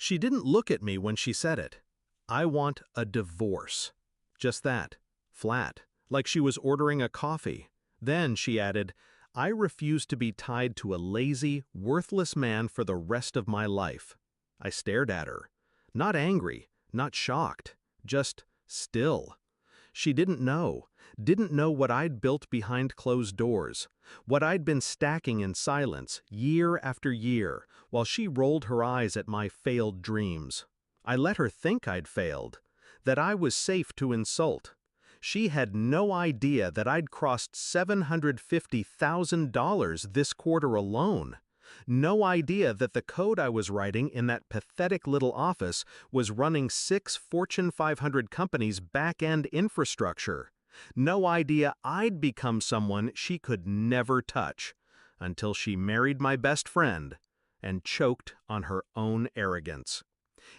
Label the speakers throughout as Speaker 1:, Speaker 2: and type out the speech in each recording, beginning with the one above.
Speaker 1: She didn't look at me when she said it. I want a divorce. Just that. Flat. Like she was ordering a coffee. Then she added, I refuse to be tied to a lazy, worthless man for the rest of my life. I stared at her. Not angry, not shocked, just still. She didn't know what I'd built behind closed doors, what I'd been stacking in silence year after year while she rolled her eyes at my failed dreams. I let her think I'd failed, that I was safe to insult. She had no idea that I'd crossed $750,000 this quarter alone. No idea that the code I was writing in that pathetic little office was running 6 Fortune 500 companies' back-end infrastructure. No idea I'd become someone she could never touch, until she married my best friend and choked on her own arrogance.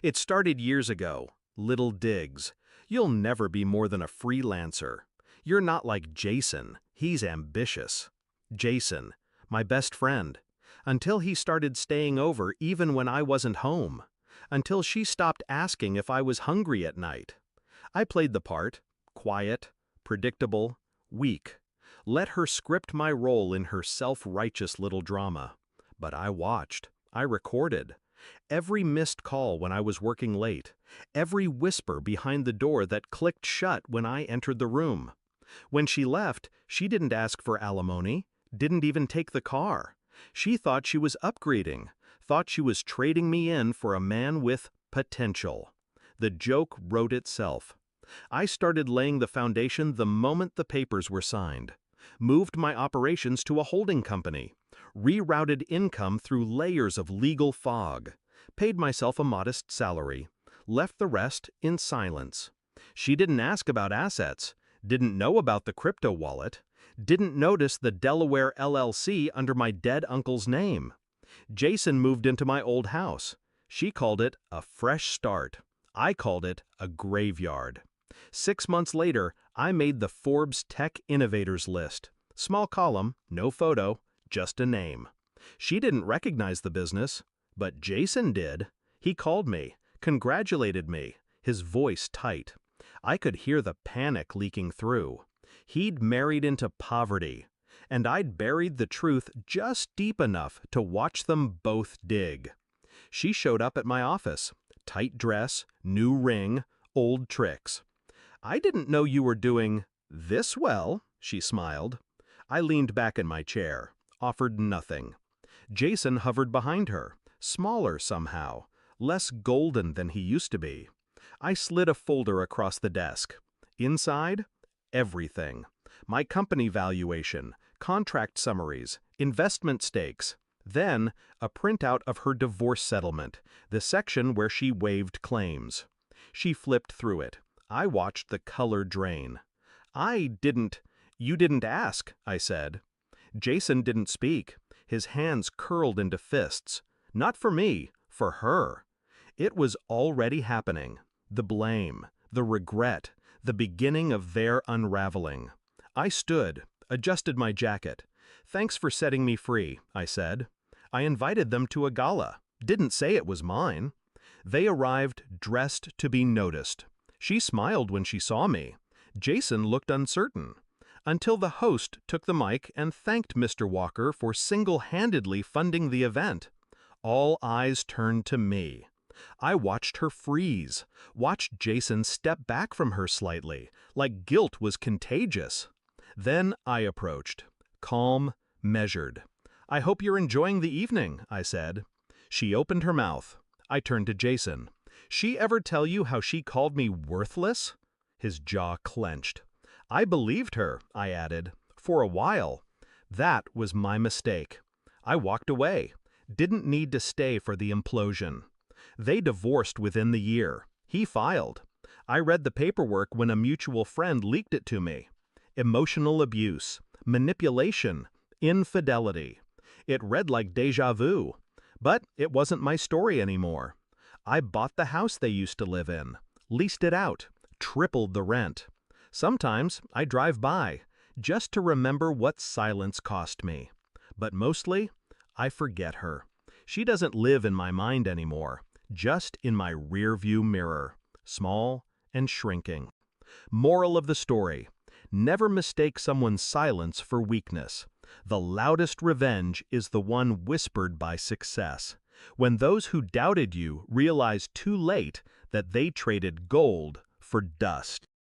Speaker 1: It started years ago, little digs. You'll never be more than a freelancer. You're not like Jason, he's ambitious. Jason, my best friend. Until he started staying over even when I wasn't home. Until she stopped asking if I was hungry at night. I played the part, quiet, predictable, weak. Let her script my role in her self-righteous little drama. But I watched. I recorded. Every missed call when I was working late. Every whisper behind the door that clicked shut when I entered the room. When she left, she didn't ask for alimony, didn't even take the car. She thought she was upgrading, thought she was trading me in for a man with potential. The joke wrote itself. I started laying the foundation the moment the papers were signed. Moved my operations to a holding company. Rerouted income through layers of legal fog. Paid myself a modest salary. Left the rest in silence. She didn't ask about assets. Didn't know about the crypto wallet. Didn't notice the Delaware LLC under my dead uncle's name. Jason moved into my old house. She called it a fresh start. I called it a graveyard. 6 months later, I made the Forbes Tech Innovators list. Small column, no photo, just a name. She didn't recognize the business, but Jason did. He called me, congratulated me, his voice tight. I could hear the panic leaking through. He'd married into poverty, and I'd buried the truth just deep enough to watch them both dig. She showed up at my office. Tight dress, new ring, old tricks. I didn't know you were doing this well, she smiled. I leaned back in my chair, offered nothing. Jason hovered behind her, smaller somehow, less golden than he used to be. I slid a folder across the desk. Inside, everything. My company valuation, contract summaries, investment stakes. Then, a printout of her divorce settlement, the section where she waived claims. She flipped through it. I watched the color drain. You didn't ask, I said. Jason didn't speak. His hands curled into fists. Not for me, for her. It was already happening. The blame, the regret, the beginning of their unraveling. I stood, adjusted my jacket. Thanks for setting me free, I said. I invited them to a gala. Didn't say it was mine. They arrived dressed to be noticed. She smiled when she saw me. Jason looked uncertain. Until the host took the mic and thanked Mr. Walker for single-handedly funding the event. All eyes turned to me. I watched her freeze, watched Jason step back from her slightly, like guilt was contagious. Then I approached, calm, measured. I hope you're enjoying the evening, I said. She opened her mouth. I turned to Jason. She ever tell you how she called me worthless? His jaw clenched. I believed her, I added, for a while. That was my mistake. I walked away. Didn't need to stay for the implosion. They divorced within the year. He filed. I read the paperwork when a mutual friend leaked it to me. Emotional abuse, manipulation, infidelity. It read like déjà vu. But it wasn't my story anymore. I bought the house they used to live in, leased it out, tripled the rent. Sometimes I drive by, just to remember what silence cost me. But mostly, I forget her. She doesn't live in my mind anymore. just in my rearview mirror, small and shrinking. Moral of the story: never mistake someone's silence for weakness. The loudest revenge is the one whispered by success. When those who doubted you realize too late that they traded gold for dust.